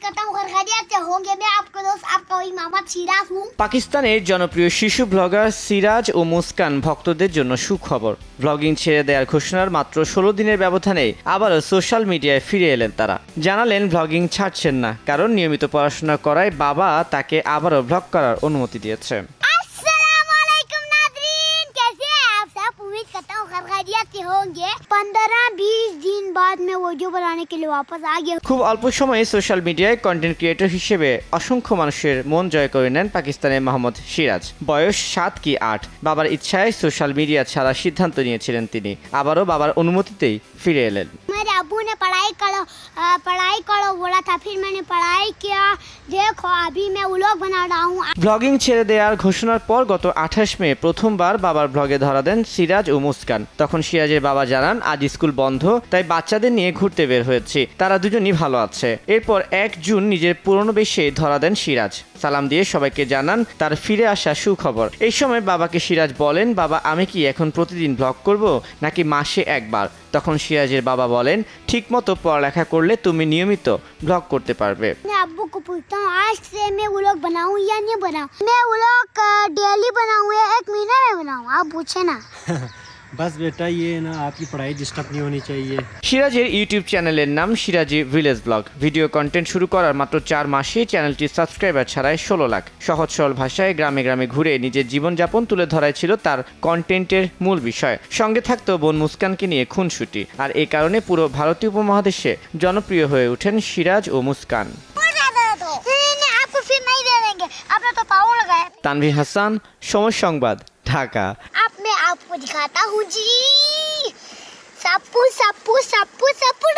करता हूँ खैरियत से होंगे। मैं आपका दोस्त आपका वही मोहम्मद সিরাজ हूँ। পাকিস্তানের জনপ্রিয় শিশু ব্লগার সিরাজ ও মুস্কান ভক্তদের জন্য সুখবর। ব্লগিং ছেড়ে দেওয়ার ঘোষণার মাত্র 16 দিনের ব্যবধানে আবারও সোশ্যাল মিডিয়ায় ফিরে এলেন তারা। জানালেন ব্লগিং ছাড়ছেন না, কারণ নিয়মিত পড়াশোনা করায় বাবা তাকে আবারও ব্লগ করার অনুমতি দিয়েছে। होंगे 15-20 दिन बाद में वीडियो बनाने के लिए वापस आ गया। খুব অল্প সময়ে সোশ্যাল মিডিয়ায় কন্টেন্ট ক্রিয়েটর হিসেবে অসংখ্য মানুষের মন জয় করে নেন পাকিস্তানের মোহাম্মদ সিরাজ। বয়স 7 কি 8, বাবার ইচ্ছায় সোশ্যাল মিডিয়া ছাড়ার সিদ্ধান্ত নিয়েছিলেন তিনি। আবারও বাবার অনুমতিতেই ফিরে এলেন। मेरे अब्बू ने पढ़ाई करो बोला था, फिर मैंने पढ़ाई किया। देखो अभी मैं व्लॉग बना रहा हूँ। ব্লগিং ছেড়ে দেওয়ার ঘোষণার পর গত 28 মে প্রথমবার বাবার ব্লগে ধরা দেন সিরাজ ও মুস্কান। তখন সিরাজের বাবা জানান আজ স্কুল বন্ধ, তাই বাচ্চাদের নিয়ে ঘুরতে বের হয়েছি, তারা দুজনই ভালো আছে। এরপর 1 জুন নিজের পুরনো বেশে ধরা দেন সিরাজ। সালাম দিয়ে সবাইকে জানান তার ফিরে আসা সুখবর। এই সময় বাবাকে সিরাজ বলেন, বাবা আমি কি এখন প্রতিদিন ব্লগ করব নাকি মাসে একবার? তখন সিরাজের বাবা বলেন, ঠিকমতো পড়ালেখা করলে তুমি নিয়মিত ব্লগ করতে পারবে। मैं अब्बू को पूछता हूँ आज से मैं व्लॉग बनाऊँ या नहीं बनाऊँ। मैं व्लॉग डेली बनाऊँ या 1 महीने में बनाऊँ, आप पूछे ना। बस बेटा ये ना आपकी पढ़ाई डिस्टर्ब नहीं होनी चाहिए। সিরাজের ইউটিউব চ্যানেলের নাম সিরাজি ভিলেজ ব্লগ। ভিডিও কন্টেন্ট শুরু করার মাত্র 4 মাসে চ্যানেলটির সাবস্ক্রাইবার ছাড়ায় 16 লাখ। সহজ সরল ভাষায় গ্রামে গ্রামে ঘুরে নিজের জীবনযাপন তুলে ধরাই ছিল তার কন্টেন্টের মূল বিষয়। সঙ্গে থাকতো বোন মুস্কানকে নিয়ে খুনসুটি। আর এই কারণে পুরো ভারতীয় উপমহাদেশে জনপ্রিয় হয়ে ওঠেন সিরাজ ও মুস্কান। তানভীর হাসান, সময় সংবাদ, ঢাকা। आपको दिखाता हूँ जी, सप्पू सप्पू सप्पू सप्पू